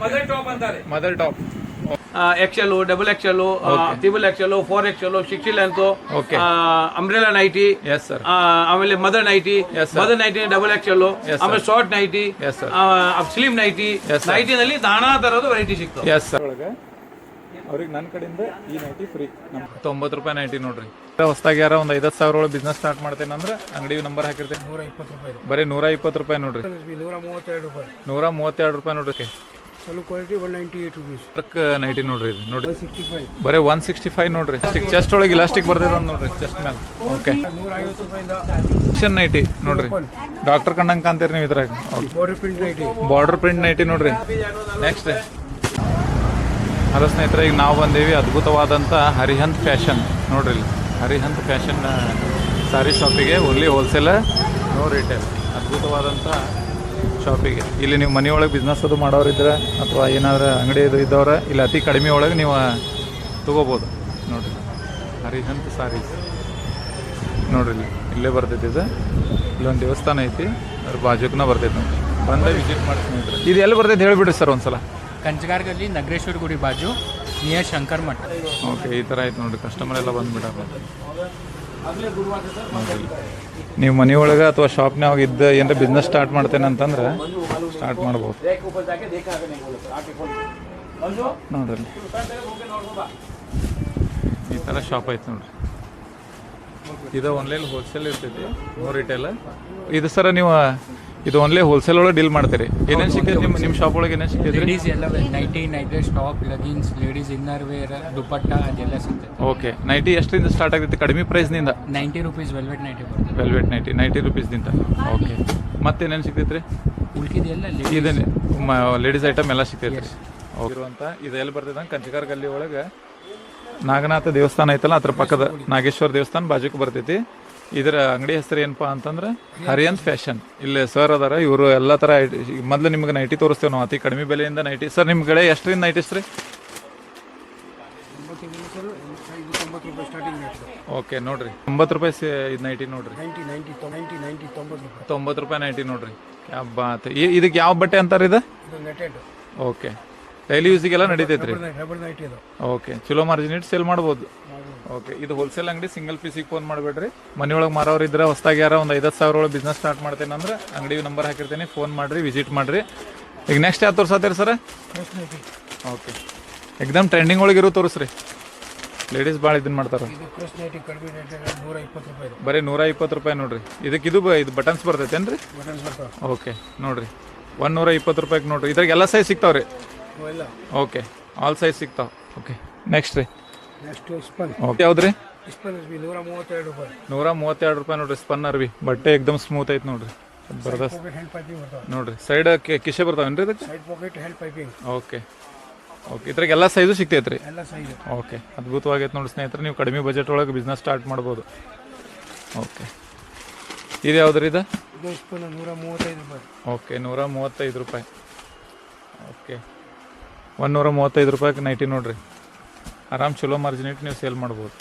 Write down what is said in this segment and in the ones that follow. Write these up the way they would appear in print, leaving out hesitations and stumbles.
Mother top ಅಂತಾರೆ. Mother top. XL, double XL, triple XL, 4XL, 60 length, Okay. Umbrella nighty, yes sir. ಆಮೇಲೆ mother nighty, Yes, sir. Mother nighty double XL, Yes, sir. ಆಮೇಲೆ short nighty, Yes, sir. Slim nighty, Yes, sir. ನೈಟಿನಲ್ಲಿ ನಾನಾ ತರಹದ variety ಸಿಗ್ತವೆ. Yes sir. ಒಳಗೆ ಅವ್ರಿಗೆ ನನ್ನ ಕಡೆಯಿಂದ ಈ ನೈಟಿ ಫ್ರೀ. 90 ರೂಪಾಯಿ ನೈಟಿ ನೋಡ್ರಿ. ಹೊಸದಾಗಿ ಯಾರ ಒಂದು 50,000 ಒಳಗೆ ಬಿಸ್ನೆಸ್ ಸ್ಟಾರ್ಟ್ ಮಾಡ್ತೇನೆ ಅಂದ್ರೆ ಅಂಗಡಿ ನಂಬರ್ ಹಾಕಿರ್ತೇನೆ. 120 ರೂಪಾಯಿ. ಬರೀ 120 ರೂಪಾಯಿ ನೋಡ್ರಿ. 132 ರೂಪಾಯಿ. 132 ರೂಪಾಯಿ ನೋಡ್ರಿ. ಚಲೋ ಕ್ವಾಲಿಟಿ 198 rupees. ವರ್ಕ್ ನೈಟಿ ನೋಡ್ರಿ ಇದು ನೋಡ್ರಿ. 165. ಬರೀ 165 ನೋಡ್ರಿ. ಚೆಸ್ಟ್ ಒಳಗೆ ಇಲಾಸ್ಟಿಕ್ ಬರ್ದಿರೋ ನೋಡ್ರಿ ಚೆಸ್ಟ್ ಮೇಲೆ. ಓಕೆ. 150 ರೂಪಾಯಿಂದ ಮಿಷನ್ ನೈಟಿ ನೋಡ್ರಿ. ಡಾಕ್ಟರ್ ಕಂಡಂಗೆ ಕಾಂತೀರಿ ನೀವು ಇದ್ರಾಗ. Border print nighty. Border print nighty ನೋಡ್ರಿ. ನೆಕ್ಸ್ಟ್ ಹಲೋ ಸ್ನೇಹಿತರೆ, ಈಗ ನಾವು ಬಂದೀವಿ ಅದ್ಭುತವಾದಂಥ ಹರಿಹಂತ್ ಫ್ಯಾಷನ್ ನೋಡ್ರಿ. ಇಲ್ಲಿ ಹರಿಹಂತ್ ಫ್ಯಾಷನ್ ಸಾರಿ ಶಾಪಿಗೆ, ಓನ್ಲಿ ಹೋಲ್ಸೇಲ್, ನೋ ರಿಟೇಲ್. ಅದ್ಭುತವಾದಂಥ ಶಾಪಿಗೆ ಇಲ್ಲಿ ನೀವು ಮನೆಯೊಳಗೆ ಬಿಸ್ನೆಸ್ ಅದು ಮಾಡೋರಿದ್ರೆ ಅಥವಾ ಏನಾದ್ರು ಅಂಗಡಿ ಇದು ಇದ್ದವ್ರೆ ಇಲ್ಲಿ ಅತಿ ಕಡಿಮೆ ಒಳಗೆ ನೀವು ತೊಗೋಬೋದು ನೋಡಿರಿ. ಹರಿಹಂತ್ ಸಾರೀಸ್ ನೋಡ್ರಿ, ಇಲ್ಲೇ ಬರ್ತೈತಿ. ಇದು ಇಲ್ಲೊಂದು ದೇವಸ್ಥಾನ ಐತಿ, ಅದ್ರ ಬಾಜುಕನ ಬರ್ತೈತಿ ನೋಡಿ. ಬಂದ ವಿಸಿಟ್ ಮಾಡಿ ಸ್ನೇಹಿತರೆ. ಇದು ಎಲ್ಲಿ ಬರ್ತೈತೆ ಹೇಳಿಬಿಡ್ರಿ ಸರ್ ಒಂದ್ಸಲ. ಕಂಚಗಾರ್ ಗಲ್ಲಿ ನಗರೇಶ್ವರ ಗುಡಿ ಬಾಜು ನಿಯರ್ ಶಂಕರ್ ಮಠ. ಓಕೆ, ಈ ಥರ ಆಯ್ತು ನೋಡಿರಿ. ಕಸ್ಟಮರ್ ಎಲ್ಲ ಬಂದುಬಿಟ್ಟಾರ. ನೀವು ಮನೆಯೊಳಗೆ ಅಥವಾ ಶಾಪ್ನಾಗ ಇದ್ದ ಏನಾರ ಬಿಸ್ನೆಸ್ ಸ್ಟಾರ್ಟ್ ಮಾಡ್ತೇನೆ ಅಂತಂದ್ರೆ ಸ್ಟಾರ್ಟ್ ಮಾಡ್ಬೋದು ನೋಡ್ರಿ. ಈ ಥರ ಶಾಪ್ ಐತೆ ನೋಡ್ರಿ. ಇದು ಆನ್ಲೈನ್ ಹೋಲ್ಸೇಲ್ ಇರ್ತೈತಿ, ನೋ ರಿಟೇಲ್. ಇದು ಸರ ನೀವು ಇದು ಓನ್ಲಿ ಹೋಲ್ಸೇಲ್ ಒಳಗೆ ಡೀಲ್ ಮಾಡ್ತೀರಿ. ಏನೇನು ಸಿಗ್ತೈತಿ ನಿಮ್ಮ ಶಾಪ್ ಒಳಗೆ? ಏನೇನು ಸಿಗ್ತೈತಿ? ಲೇಡೀಸ್ ಎಲ್ಲ nighty, night top, leggings, ladies inner wear, dupatta ಅದೆಲ್ಲ ಸಿಗ್ತೈತೆ. ಓಕೆ. ನೈಟಿ ಎಷ್ಟರಿಂದ ಸ್ಟಾರ್ಟ್ ಆಗ್ತೈತಿ? ಕಡಿಮೆ ಪ್ರೈಸ್ನಿಂದ 90 ರೂಪೀಸ್ ವೆಲ್ವೆಟ್ ನೈಟಿ ಬರ್ತದೆ. ವೆಲ್ವೆಟ್ ನೈಟಿ 90 ರೂಪೀಸ್ನಿಂದ. ಓಕೆ. ಮತ್ತೇನೇನು ಸಿಗ್ತೈತಿ ರೀ? ಉಳ್ಕಿದೆಲ್ಲ ಇದೇನೆ ಲೇಡೀಸ್ ಐಟಮ್ ಎಲ್ಲ ಸಿಗ್ತೈತಿ ರೀ. ಇರುವಂಥ ಇದು ಎಲ್ಲಿ ಬರ್ತೈತೆ? ಕಂಚಿಗಾರ್ ಗಲ್ಲಿ ಒಳಗೆ ನಾಗನಾಥ ದೇವಸ್ಥಾನ ಐತಲ್ಲ, ಅದ್ರ ಪಕ್ಕದ ನಾಗೇಶ್ವರ ದೇವಸ್ಥಾನ ಬಾಜುಕ್ ಬರ್ತೈತಿ. ಇದರ ಅಂಗಡಿ ಹೆಸರು ಏನಪ್ಪಾ ಅಂತಂದ್ರೆ ಹರಿಹಂತ್ ಫ್ಯಾಷನ್. ಇಲ್ಲಿ ಸರ್ ಅದಾರ, ಇವರು ಎಲ್ಲ ಥರ ಮೊದಲು ನಿಮ್ಗೆ ನೈಟಿ ತೋರಿಸ್ತೇವೆ ನಾವು ಅತಿ ಕಡಿಮೆ ಬೆಲೆಯಿಂದ ನೈಟಿ. ಸರ್ ನಿಮ್ಮ ಕಡೆ ಎಷ್ಟರಿಂದ ನೈಟಿಸ್ ರೀ? 90 ರೂಪಾಯಿ ಸ್ಟಾರ್ಟಿಂಗ್ ರೇಟ್. ಓಕೆ ನೋಡ್ರಿ, 90 ರೂಪಾಯಿ ಇದು ನೈಟಿ ನೋಡ್ರಿ. 90 ರೂಪಾಯಿ ನೈಟಿ ನೋಡ್ರಿ. ಯಾವ ಬಾತ್. ಇದಕ್ಕೆ ಯಾವ ಬಟ್ಟೆ ಅಂತಾರೆ ಇದು? ನೆಟೆಡ್. ಓಕೆ. ಡೈಲಿ ಯೂಸಿಗೆಲ್ಲ ನಡೀತೈತ್ರಿ. ರಬ್ಬರ್ ನೈಟಿ ಇದು. ಓಕೆ, ಚಲೋ ಮಾರ್ಜಿನ್ ಇಟ್ಟು ಸೇಲ್ ಮಾಡ್ಬೋದು. ಓಕೆ. ಇದು ಹೋಲ್ಸೇಲ್ ಅಂಗಡಿ, ಸಿಂಗಲ್ ಪೀಸಿಗೆ ಫೋನ್ ಮಾಡಬೇಡ್ರಿ. ಮನೆಯೊಳಗೆ ಮಾರೋರು ಇದ್ರೆ ಹೊಸದಾಗಿ ಯಾರೋ ಒಂದು 50,000 ಒಳಗೆ ಬಿಸ್ನೆಸ್ ಸ್ಟಾರ್ಟ್ ಮಾಡ್ತೇನೆ ಅಂದ್ರೆ ಅಂಗಡಿ ನಂಬರ್ ಹಾಕಿರ್ತೀನಿ, ಫೋನ್ ಮಾಡಿರಿ, ವಿಸಿಟ್ ಮಾಡಿರಿ. ಈಗ ನೆಕ್ಸ್ಟ್ ಯಾವ್ದು ತೋರ್ಸತ್ತೀರಿ ಸರ್? ಓಕೆ. ಎಕ್ದಮ್ ಟ್ರೆಂಡಿಂಗ್ ಒಳಗೆ ಇರೋ ತೋರಿಸ್ರಿ. ಲೇಡೀಸ್ ಭಾಳ ಇದನ್ನ ಮಾಡ್ತಾರೆ. ಬರೀ 120 ರೂಪಾಯಿ ನೋಡ್ರಿ. ಇದಕ್ಕೆ ಇದು ಬಟನ್ಸ್ ಬರ್ತೈತೇನ್ರಿ? ಓಕೆ ನೋಡ್ರಿ, 120 ರೂಪಾಯಿಗೆ ನೋಡ್ರಿ. ಇದ್ರಾಗ ಎಲ್ಲ ಸೈಜ್ ಸಿಗ್ತಾವ್ರಿ? ಓಕೆ, ಆಲ್ ಸೈಜ್ ಸಿಗ್ತಾವ. ಓಕೆ. ನೆಕ್ಸ್ಟ್ ರೀ? ಓಕೆ. ಯಾವ್ದ್ರಿ? 132 ರೂಪಾಯಿ ನೋಡ್ರಿ. ಸ್ಪನ್ ಅರ್ವಿ ಬಟ್ಟೆ ಎಕ್ದಮ್ ಸ್ಮೂತ್ ಐತೆ ನೋಡ್ರಿ. ನೋಡ್ರಿ, ಸೈಡ್ ಕಿಶೆ ಬರ್ತಾವೇನ್ರಿ ಇದಕ್ಕೆ? ಓಕೆ. ಓಕೆ. ಇದ್ರಾಗ ಎಲ್ಲ ಸೈಜು ಸಿಗ್ತೈತ್ರಿ? ಓಕೆ. ಅದ್ಭುತವಾಗೈತೆ ನೋಡಿ ಸ್ನೇಹಿತರೆ. ನೀವು ಕಡಿಮೆ ಬಜೆಟ್ ಒಳಗೆ ಬಿಸ್ನೆಸ್ ಸ್ಟಾರ್ಟ್ ಮಾಡ್ಬೋದು. ಓಕೆ. ಇದು ಯಾವ್ದ್ರಿ? ಇದು 135 ರೂಪಾಯಿ. ಓಕೆ, 135 ರೂಪಾಯಿ. ಓಕೆ. 135 ರೂಪಾಯಿಗೆ ನೈಟಿ ನೋಡ್ರಿ. ಆರಾಮ್ ಚಲೋ ಮಾರ್ಜಿನ್ ಇಟ್ಟು ನೀವು ಸೇಲ್ ಮಾಡ್ಬೋದು.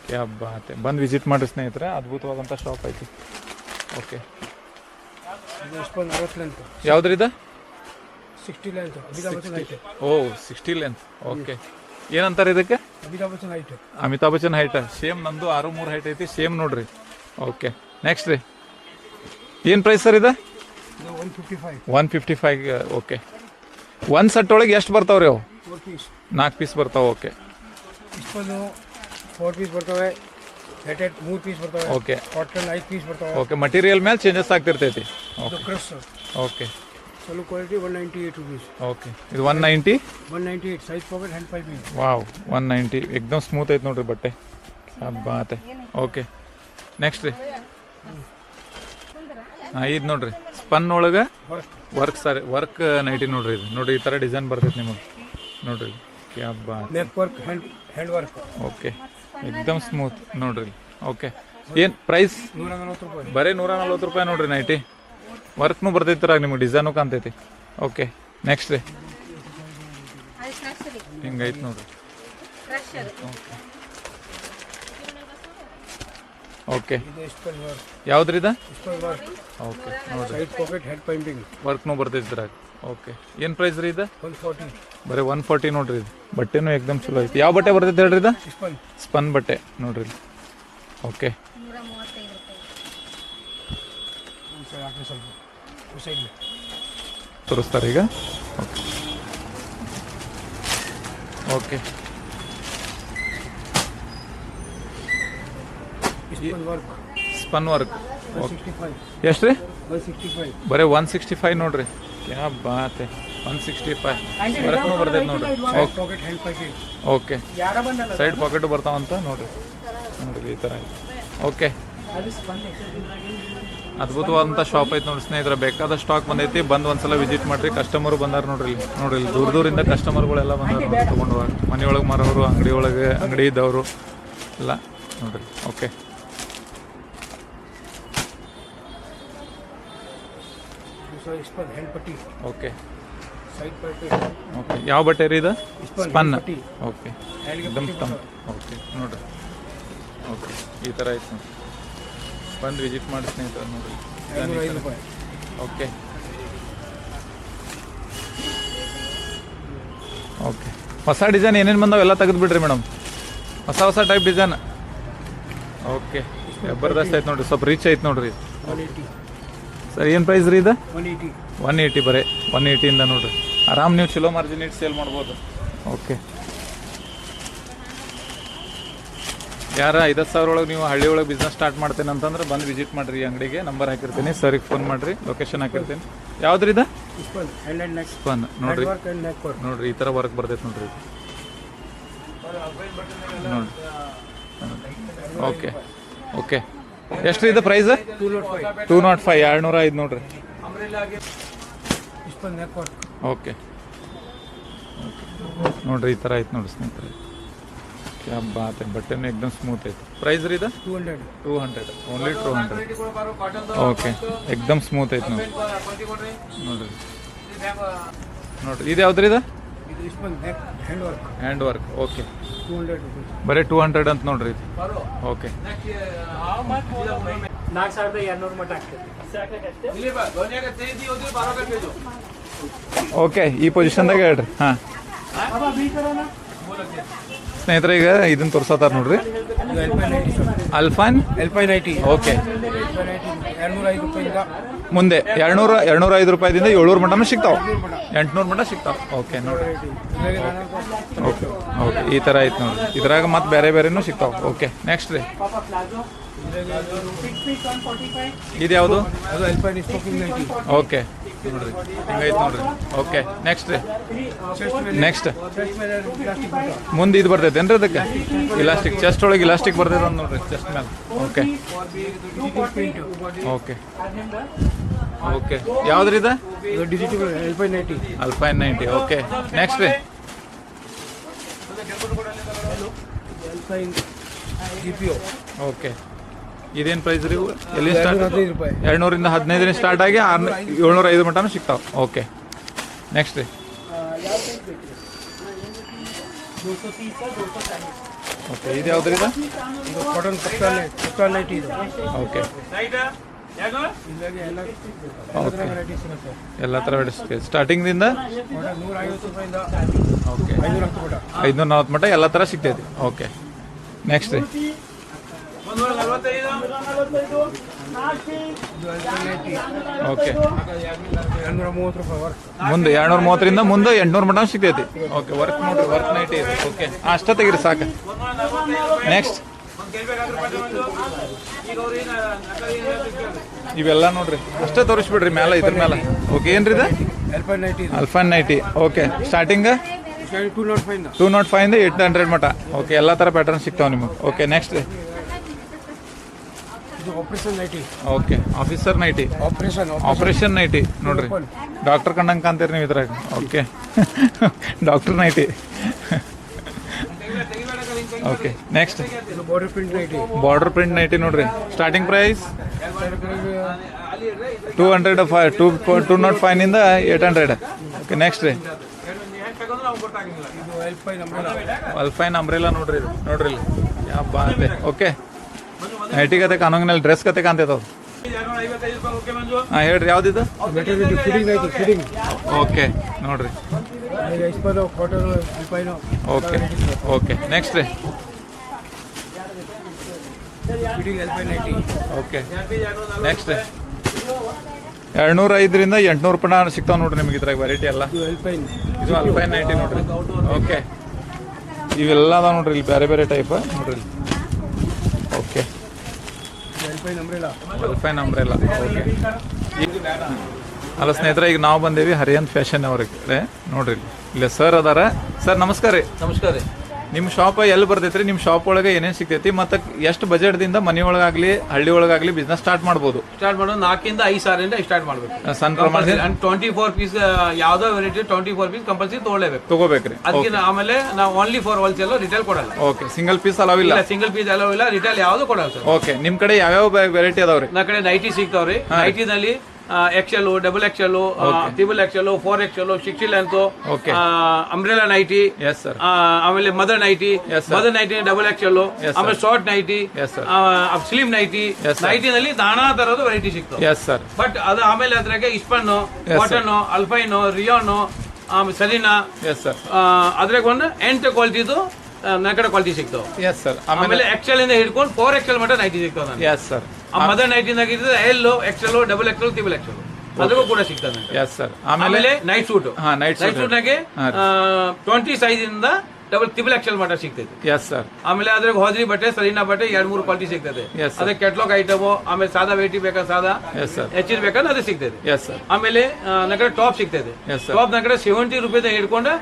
ಕ್ಯಾ ಬಾತ್. ಬಂದು ವಿಸಿಟ್ ಮಾಡಿರಿ ಸ್ನೇಹಿತರೆ, ಅದ್ಭುತವಾದಂಥ ಶಾಪ್ ಐತಿ. ಓಕೆ. ಯಾವ್ದ್ರಿ ಇದು? 60 ಲೆಂತ್. ಓ, 60 ಲೆಂತ್. ಓಕೆ. ಏನಂತಾರೆ ಇದಕ್ಕೆ? ಅಮಿತಾಬ್ ಬಚ್ಚನ್ ಹೈಟ್. ಸೇಮ್ ನಂದು 6'3" ಹೈಟ್ ಐತಿ, ಸೇಮ್ ನೋಡ್ರಿ. ಓಕೆ. ನೆಕ್ಸ್ಟ್ ರೀ? ಏನು ಪ್ರೈಸ್ ಸರ್ ಇದು? 155. ಓಕೆ. ಒಂದು ಸೆಟ್ ಒಳಗೆ ಎಷ್ಟು ಬರ್ತಾವ್ರಿ ಅವು? 4 ಪೀಸ್ ಬರ್ತಾವೆ. ಓಕೆ. 4 ಪೀಸ್ ಬರ್ತವೆ. ನೆಟೆಡ್ 3 ಪೀಸ್ ಬರ್ತವೆ. ಓಕೆ. ಕಾಟನ್ 5 ಪೀಸ್ ಬರ್ತವೆ. ಓಕೆ. ಮಟೀರಿಯಲ್ ಮೇಲೆ ಚೇಂಜಸ್ ಆಗ್ತಿರ್ತೈತಿ. ಓಕೆ. ಚಲೋ ಕ್ವಾಲಿಟಿ 198 rupees. ಓಕೆ. ಇದು 198 size pocket hand piping. Wow, 190. ಎಕ್ದಮ್ ಸ್ಮೂತ್ ಐತೆ ನೋಡ್ರಿ ಬಟ್ಟೆ. ಬಾತ್. ಓಕೆ. ನೆಕ್ಸ್ಟ್ ರೀ? ಇದು ನೋಡ್ರಿ, ಸ್ಪನ್ ಒಳಗೆ ವರ್ಕ್ ಸಾರಿ ವರ್ಕ್ ನೈಟಿ ನೋಡ್ರಿ. ಇದು ನೋಡ್ರಿ, ಈ ಥರ ಡಿಸೈನ್ ಬರ್ತೈತೆ ನಿಮಗೆ ನೋಡ್ರಿ. ಕ್ಯಾ ಬಾತ್. Neck work, hand work. Okay. ಎಕ್ದಮ್ ಸ್ಮೂತ್ ನೋಡ್ರಿ. ಓಕೆ. ಏನು ಪ್ರೈಸ್? 140 ರೂಪಾಯಿ. ಬರೀ 140 ರೂಪಾಯಿ ನೋಡ್ರಿ ನೈಟಿ. ವರ್ಕ್ನು ಬರ್ತೈತಿರಾಗ ನಿಮಗೆ, ಡಿಸೈನು ಕಾಣ್ತೈತಿ. ಓಕೆ. ನೆಕ್ಸ್ಟ್ ರೀ? ಹಿಂಗೈತೆ ನೋಡ್ರಿ. ಓಕೆ. ಯಾವ್ದ್ರಿ ಇದು? ವರ್ಕ್. ಓಕೆ ನೋಡ್ರಿ. Side pocket hand piping. ವರ್ಕ್ನು ಬರ್ತೈತಿರಾಗ. ಓಕೆ ಏನು ಪ್ರೈಸ್ ರೀ ಇದು 140. ಬರೀ 140 ನೋಡ್ರಿ ಇದು ಬಟ್ಟೆನೂ ಏಕ್ದಮ್ ಚಲೋ ಐತಿ. ಯಾವ ಬಟ್ಟೆ ಬರ್ತೈತೆ ಹೇಳ್ರಿ ಇದು? Spun. ಸ್ಪನ್ ಬಟ್ಟೆ ನೋಡ್ರಿ ಇಲ್ಲಿ. ಓಕೆ ಸರ್ ಹಾಕಿ ಸ್ವಲ್ಪ ಸೈಡ್ ತೋರಿಸ್ತಾರೆ ಈಗ. Okay okay Spun work. Spun work 165. ಎಷ್ಟು ರೀ? 165. ಬರೀ 165 ನೋಡ್ರಿ. ಕ್ಯಾ ಬಾತ್ 165 ವರ್ಕ್ನು ಬರ್ತೈತೆ ನೋಡ್ರಿ. Side pocket hand pocket. Okay side pocket ಬರ್ತಾವಂತ ನೋಡ್ರಿ. ನೋಡ್ರಿ ಈ ಥರ ಓಕೆ ಅದ್ಭುತವಾದಂಥ ಶಾಪ್ ಐತೆ ನೋಡ್ರಿ ಸ್ನೇಹಿತರೆ. ಬೇಕಾದ ಸ್ಟಾಕ್ ಬಂದೈತಿ, ಬಂದು ಒಂದ್ಸಲ ವಿಸಿಟ್ ಮಾಡ್ರಿ. ಕಸ್ಟಮರ್ ಬಂದಾರ ನೋಡ್ರಿ ಇಲ್ಲಿ. ನೋಡ್ರಿ ಇಲ್ಲಿ ದೂರ ದೂರಿಂದ ಕಸ್ಟಮರ್ಗಳೆಲ್ಲ ಬಂದಾರ ನೋಡ್ರಿ ತೊಗೊಂಡು ಹೋಗಿ. ಮನೆಯೊಳಗೆ ಮಾರೋರು, ಅಂಗಡಿ ಒಳಗೆ ಅಂಗಡಿ ಇದ್ದವರು ಎಲ್ಲ ನೋಡ್ರಿ. Okay Spun hand putty. Okay Side pocket. Okay ಯಾವ ಬಟ್ಟೆ ರೀ ಇದು? ಸ್ಪನ್. ಪಟ್ಟಿ. ಓಕೆ ಎಕ್ದಮ್ ಸ್ಟಮ್. ಓಕೆ ನೋಡ್ರಿ. ಓಕೆ ಈ ಥರ ಐತೆ ನೋಡ್ರಿ. ಬಂದು ವಿಸಿಟ್ ಮಾಡಿ ಸ್ನೇಹಿತರೆ ನೋಡ್ರಿ. 505 ರೂಪಾಯಿ. ಓಕೆ ಓಕೆ ಹೊಸ ಡಿಸೈನ್ ಏನೇನು ಬಂದಾವ ಎಲ್ಲ ತೆಗೆದು ಬಿಡ್ರಿ ಮೇಡಮ್. ಹೊಸ ಹೊಸ ಟೈಪ್ ಡಿಸೈನ್. ಓಕೆ ಜಬರ್ದಸ್ತ್ ಐತೆ ನೋಡ್ರಿ. ಸ್ವಲ್ಪ ರಿಚ್ ಐತೆ ನೋಡ್ರಿ. 180. ಸರ್ ಏನು ಪ್ರೈಸ್ ರೀ ಇದು? 180. 180 ಬರೀ 180ಇಂದ ನೋಡ್ರಿ. ಆರಾಮ್ ನೀವು ಚಲೋ ಮಾರ್ಜಿನ್ ಇಟ್ಟು ಸೇಲ್ ಮಾಡ್ಬೋದು. ಓಕೆ ಯಾರ 50,000 ಒಳಗೆ ನೀವು ಹಳ್ಳಿ ಒಳಗೆ ಬಿಸ್ನೆಸ್ ಸ್ಟಾರ್ಟ್ ಮಾಡ್ತೇನೆ ಅಂತಂದ್ರೆ ಬಂದು ವಿಸಿಟ್ ಮಾಡಿರಿ ಅಂಗಡಿಗೆ. ನಂಬರ್ ಹಾಕಿರ್ತೀನಿ, ಸರಿಗೆ ಫೋನ್ ಮಾಡಿರಿ, ಲೊಕೇಶನ್ ಹಾಕಿರ್ತೀನಿ. ಯಾವ್ದು ರೀ ಇದು? Spun hand and neck. Spun ನೋಡ್ರಿ. Hand work and neck work. ನೋಡ್ರಿ ಈ ಥರ ವರ್ಕ್ ಬರ್ತೈತೆ ನೋಡ್ರಿ. ನೋಡ್ರಿ ಓಕೆ ಓಕೆ ಎಷ್ಟು ಇದು ಪ್ರೈಸ್? 205. 205 205 ನೋಡ್ರಿ. Spun neck work. ಓಕೆ ನೋಡ್ರಿ ಈ ಥರ ಐತೆ ನೋಡ್ರಿ ಸ್ನೇಹಿತರೆ. ಕ್ಯಾ ಬಾತ್ ಬಟ್ಟೆನೂ ಏಕ್ದಮ್ ಸ್ಮೂತ್ ಐತೆ. ಪ್ರೈಸ್ ರೀ ಇದು? 200. 200 ಓನ್ಲಿ 200. ಓಕೆ ಏಕ್ದಮ್ ಸ್ಮೂತ್ ಐತೆ ನೋಡ್ರಿ. ನೋಡ್ರಿ ನೋಡ್ರಿ ಇದು ಯಾವ್ದು ರೀ ಇದು? ಇದು Spun neck hand work. Hand work. Okay 200 rupees. ಬರೀ 200 ಅಂತ ನೋಡ್ರಿ ಇದು. ಓಕೆ 4,200 ಮಟ್ಟ ಆಗ್ತದೆ. ಓಕೆ ಈ ಪೊಸಿಷನ್ದಾಗ ಹೇಳ್ರಿ. ಹಾಂ ಸ್ನೇಹಿತರೆ ಈಗ ಇದನ್ನ ತೋರ್ಸತ್ತಾರ ನೋಡ್ರಿ. ಅಲ್ಫಾನ್ Alpine 90. ಓಕೆ 205 ರೂಪಾಯಿಂದ ಮುಂದೆ 205 ರೂಪಾಯಿದಿಂದ 700 ಮಟನೂ ಸಿಗ್ತಾವೆ, 800 ಮಟ ಸಿಗ್ತಾವೆ. ಓಕೆ ನೋಡ್ರಿ. ಓಕೆ ಓಕೆ ಈ ಥರ ಐತೆ ನೋಡ್ರಿ. ಇದ್ರಾಗ ಮತ್ತೆ ಬೇರೆ ಬೇರೆನೂ ಸಿಗ್ತಾವೆ. ಓಕೆ ನೆಕ್ಸ್ಟ್ ರೀ ಇದು ಯಾವುದು? ಅದು Alpine Smoking 90. ಓಕೆ ನೋಡ್ರಿ ಹಿಂಗೈತೆ ನೋಡ್ರಿ. ಓಕೆ ನೆಕ್ಸ್ಟ್ ರೀ ನೆಕ್ಸ್ಟ್ ಚೆಸ್ಟ್ ಮೇಲೆ ಪ್ಲಾಸ್ಟಿಕ್ ಬರ್ತದೆ. ಮುಂದೆ ಇದು ಬರ್ತೈತೆ ಏನ್ರಿ ಅದಕ್ಕೆ? ಇಲಾಸ್ಟಿಕ್ ಚೆಸ್ಟ್ ಒಳಗೆ ಇಲಾಸ್ಟಿಕ್ ಬರ್ತೈತೆ ಅಂತ ನೋಡ್ರಿ ಚೆಸ್ಟ್ ಮೇಲೆ. ಓಕೆ ಓಕೆ ಓಕೆ ಯಾವ್ದ್ರಿ ಇದು? ಇದು digital Alpine 90. Alpine 90. Okay next ರೀ Alpine GPO. ಓಕೆ ಇದೇನು ಪ್ರೈಸ್ ರೀ? ಎಲ್ಲಿ ಸ್ಟಾರ್ಟ್? 215 ರೂಪಾಯಿ. 200ರಿಂದ 15 ಸ್ಟಾರ್ಟ್ ಆಗಿ 705 ಮಟನೂ ಸಿಗ್ತಾವೆ. ಓಕೆ ನೆಕ್ಸ್ಟ್ ರೀ ಓಕೆ ಇದು ಯಾವ್ದು ರೀ ಇದು? ಇದು ಕಾಟನ್ ಕಪ್ತಾನ್ 90 ಇದು. ಓಕೆ ಇಲ್ಲಾಗೆ ಎಲ್ಲ ಓಕೆ ವೆರೈಟಿ ಸಿಗುತ್ತೆ. ಎಲ್ಲ ಥರ ಸ್ಟಾರ್ಟಿಂಗ್ದಿಂದ ಕಾಟನ್ 150 ರೂಪಾಯಿಂದ ಓಕೆ 510 ಮಟ್ಟ. 540 ಮಟ ಎಲ್ಲ ಥರ ಸಿಗ್ತೈತಿ. ಓಕೆ ನೆಕ್ಸ್ಟ್ ರೀ ಇದು Alpine 90. ಓಕೆ 230 ರೂಪಾಯಿ ವರ್ಕ್. ಮುಂದೆ 230ರಿಂದ ಮುಂದೆ 800 ಮಟ ಸಿಗ್ತೈತಿ. ಓಕೆ ವರ್ಕ್ ನೋಡ್ರಿ ವರ್ಕ್ ನೈಟ್ ಇದೆ. ಓಕೆ ಅಷ್ಟೇ ತೆಗಿರಿ ಸಾಕು. ನೆಕ್ಸ್ಟ್ ಇವೆಲ್ಲ ನೋಡ್ರಿ ಅಷ್ಟೇ ತೋರಿಸ್ಬಿಡ್ರಿ ಮೇಲೆ ಇದ್ರ ಮೇಲೆ. ಓಕೆ ಏನ್ರಿ ಇದು? Alpine 90 ಇದು. ಅಲ್ಫಾನ್ 90. ಓಕೆ ಸ್ಟಾರ್ಟಿಂಗ್ 205 ಇಂದ 205ಇಂದ 800 ಮಟ. ಓಕೆ ಎಲ್ಲ ಥರ ಪ್ಯಾಟರ್ನ್ ಸಿಗ್ತಾವೆ ನಿಮಗೆ. ಓಕೆ ನೆಕ್ಸ್ಟ್ ಇದು ಆಪರೇಷನ್ 90. Okay officer 90. ಆಪರೇಷನ್ 90 ನೋಡ್ರಿ. ಡಾಕ್ಟರ್ ಕಂಡಂಗೆ ಕಾಂತೀರಿ ನೀವು ಇದ್ರಾಗ. Okay doctor 90. ಓಕೆ ನೆಕ್ಸ್ಟ್ ಇದು ಬಾರ್ಡರ್ ಪ್ರಿಂಟ್ 90. ಬಾರ್ಡರ್ ಪ್ರಿಂಟ್ 90 ನೋಡ್ರಿ. ಸ್ಟಾರ್ಟಿಂಗ್ ಪ್ರೈಸ್ 205ನಿಂದ 800. ಓಕೆ ನೆಕ್ಸ್ಟ್ ರೀ ಇದು Alpine umbrella. ಅಲ್ಫೈನ್ ಅಂಬ್ರೆಲಾ ನೋಡ್ರಿ ಇದು. ನೋಡ್ರಿ ಇಲ್ಲಿ ಯಾವ ಬಾತೆ. ಓಕೆ ನೈಟಿ ಕತೆ ಕಾಣೋಂಗಿನಲ್ಲಿ ಡ್ರೆಸ್ ಕತೆ ಕಾಣ್ತೈತವ. ಹಾಂ ಹೇಳ್ರಿ ಯಾವ್ದಿದು maternity fitting nighty fitting okay ನೋಡ್ರಿ ಇಸ್ಪದು ಕಾಟನ್ ರೂಪಾಯಿನೋ ಓಕೆ ಓಕೆ ನೆಕ್ಸ್ಟ್ ರೀ ಫಿಟ್ಟಿಂಗ್ ರೂಪಾಯಿ ನೈಟಿ ಓಕೆ ನೆಕ್ಸ್ಟ್ ರೀ 205ರಿಂದ 800 ರೂಪಾಯಿ ಸಿಗ್ತಾವೆ ನೋಡ್ರಿ ನಿಮ್ಗೆ ಇದ್ರಾಗ ವೆರೈಟಿ ಎಲ್ಲ ಇದು ರೂಪಾಯಿ ಇದು ಅಲ್ಪೈನ್ ನೈಟಿ ನೋಡ್ರಿ ಓಕೆ ಇವೆಲ್ಲ ಅದಾವ ನೋಡ್ರಿ ಇಲ್ಲಿ ಬೇರೆ ಬೇರೆ ಟೈಪ್ ನೋಡ್ರಿ ಇಲ್ಲಿ ಓಕೆ ರೂಪಾಯಿ ನಂಬ್ರೆಲ್ಲ ಅಲ್ಪೈನ್ ಅಂಬ್ರೆಲ್ಲ ಓಕೆ ಅಲ್ಲ ಸ್ನೇಹಿತರೆ ಈಗ ನಾವು ಬಂದೇವಿ ಹರಿಯಂತ್ ಫ್ಯಾಷನ್ ಅವ್ರಿಗೆ ನೋಡ್ರಿ ಇಲ್ಲಿ ಸರ್ ಅದಾರ ಸರ್ ನಮಸ್ಕಾರ ರೀ ನಮಸ್ಕಾರ ರೀ. ನಿಮ್ಮ ಶಾಪ್ ಎಲ್ಲಿ ಬರ್ತೈತ್ರಿ ನಿಮ್ಮ ಶಾಪ್ ಒಳಗೆ ಏನೇನು ಸಿಗ್ತೈತಿ ಮತ್ತು ಎಷ್ಟು ಬಜೆಟ್ದಿಂದ ಮನೆ ಒಳಗಾಗ್ಲಿ ಹಳ್ಳಿ ಒಳಗಾಗ್ಲಿ ಬಿಸ್ನೆಸ್ ಸ್ಟಾರ್ಟ್ ಮಾಡ್ಬೋದು ಸ್ಟಾರ್ಟ್ ಮಾಡೋದು 4 ಇಂದ 5 ಸಾವಿರದಿಂದ ಸ್ಟಾರ್ಟ್ ಮಾಡ್ಬೇಕು. ಸಣ್ಣ ಪ್ರಮಾಣದಿಂದ 24 ಪೀಸ್ ಯಾವ್ದೋ ವೆರೈಟಿ 24 ಪೀಸ್ ಕಂಪಲ್ಸರಿ ತಗೊಳ್ಳೇಬೇಕು. ತಗೋಬೇಕ್ರಿ ಅದಕ್ಕೆ ಆಮೇಲೆ ನಾವು ಓನ್ಲಿ ಫಾರ್ ಹೋಲ್ಸೇಲ್ ರಿಟೇಲ್ ಕೊಡಲ್ಲ. ಓಕೆ ಸಿಂಗಲ್ ಪೀಸ್ ಅಲಾವಿಲ್ಲ ಸಿಂಗಲ್ ಪೀಸ್ ಅಲೋ ಇಲ್ಲ, ರಿಟೇಲ್ ಯಾವ್ದು ಕೊಡಲ್ಲ ಸರ್. ಓಕೆ ನಿಮ್ಮ ಕಡೆ ಯಾವ್ಯಾವ ವೆರೈಟಿ ಅದಾವ್ರಿ? ನಮ್ಮ ಕಡೆ ನೈಟಿ ಸಿಗ್ತಾವ್ರಿ. ನೈಟಿನಲ್ಲಿ XL, double XL, triple XL, 4XL, 60 length, Okay. Umbrella nighty, yes sir ಆಮೇಲೆ mother nighty, Yes, sir. Mother nighty double XL, Yes, sir. ಆಮೇಲೆ short nighty, Yes, sir. Slim nighty. Yes, sir. ನೈಟಿನಲ್ಲಿ ನಾನಾ ತರದ variety ಸಿಗ್ತಾವೆ. Yes sir but ಅದು ಆಮೇಲೆ ಅದ್ರಾಗೆ ಇಸ್ಪನ್ನು, sir. Cotton, ಅಲ್ಪೈನು, rayon, ಆಮೇಲೆ ಸಲೀನಾ, ಎಸ್ ಸರ್ ಅದ್ರಾಗ ಒಂದು 8 ಕ್ವಾಲಿಟಿದು ನನ್ನ ಕಡೆ ಕ್ವಾಲಿಟಿ ಸಿಗ್ತಾವೆ. ಎಸ್ ಸರ್ ಆಮೇಲೆ XL ಇಂದ ಹಿಡ್ಕೊಂಡು 4XL ಮಟ್ಟ ನೈಟಿ ಸಿಗ್ತಾವೆ ನನಗೆ. ಎಸ್ ಸರ್ ಮದರ್ ನೈಟಿನಾಗ ಇರ್ತದೆ L, XL, double XL, triple XL ಅದಕ್ಕೂ ಕೂಡ ಸಿಗ್ತದೆ. ಎಸ್ ಸರ್ ಆಮೇಲೆ ನೈಟ್ ಸೂಟ್, ಹಾ ನೈಟ್ ನೈಟ್ ಸೂಟ್ ನಾಗೆ 20 ಸೈಜ್ ಇಂದ ಡಬಲ್ ತ್ರಿಬಲ್ XL ಮಟ್ಟ ಸಿಗ್ತೈತೆ. ಎಸ್ ಸರ್ ಆಮೇಲೆ ಅದ್ರಾಗ ಹೋದ್ರಿ ಬಟ್ಟೆ, ಸಲೀನಾ ಬಟ್ಟೆ 2-3 ಕ್ವಾಲಿಟಿ ಸಿಗ್ತದೆ. Yes, sir. ಅದೇ ಕೆಟ್ಲಾಗ್ ಐಟಮ್, ಆಮೇಲೆ ಸಾದಾ ವೇಟಿ ಬೇಕಾ ಸಾದಾ, ಎಸ್ ಸರ್ ಹೆಚ್ಚಿನ ಬೇಕಾದ್ರೆ ಅದು ಸಿಗ್ತದೆ. ಎಸ್ ಸರ್ ಆಮೇಲೆ ನನ್ನ ಕಡೆ ಟಾಪ್ ಸಿಗ್ತದೆ. Yes, sir. ಟಾಪ್ ನನ್ನ ಕಡೆ 70 ರೂಪಾಯಿ ಹಿಡ್ಕೊಂಡು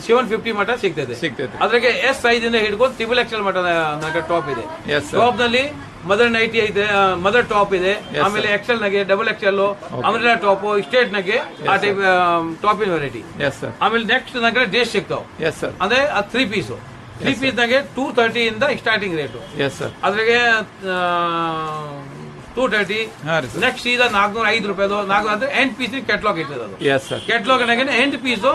750 ಮಟ್ಟ ಸಿಗ್ತದೆ. ಸಿಗ್ತೈತಿ ಅದ್ರಾಗೆ S ಸೈಜ್ ಇಂದ ಹಿಡ್ಕೊಂಡು ತ್ರಿಬಲ್ XL ಮಟ್ಟ ನನ್ನ ಕಡೆ ಟಾಪ್ ಇದೆ. ಎಸ್ ಸರ್ ಟಾಪ್ ನಲ್ಲಿ ಮದರ್ ನೈಟಿ ಐತೆ, ಮದರ್ ಟಾಪ್ ಇದೆ. Yes, ಆಮೇಲೆ XL ನಾಗೆ, ಡಬಲ್ XL, ಅಮ್ರೆಲಾ ಟಾಪ್, ಸ್ಟೇಟ್ ನಾಗೆ ಆ ಟೈಪ್ ಟಾಪಿನ ವೆರೈಟಿ. ಎಸ್ ಸರ್ ಆಮೇಲೆ ನೆಕ್ಸ್ಟ್ ನನ್ನ ಕಡೆ ಡ್ರೆಸ್ ಸಿಗ್ತಾವ. ಎಸ್ ಸರ್ ಅಂದ್ರೆ 3 ಪೀಸ್. 3 ಪೀಸ್ ನಾಗೆ 230 ಇಂದ ಸ್ಟಾರ್ಟಿಂಗ್ ರೇಟು. ಎಸ್ ಸರ್ ಅದ್ರಾಗೆ 230. ಹಾಂ ರೀ ಸರ್ ನೆಕ್ಸ್ಟ್ ಈಗ 405 ರೂಪಾಯಿದು 400 ಅಂದ್ರೆ 8 ಪೀಸ್ ಕೆಟ್ಲಾಗ್ ಇರ್ತದೆ. ಅದು ಎಸ್ ಸರ್ ಕೆಟ್ಲಾಗ್ ನಾಗೆ 8 ಪೀಸು,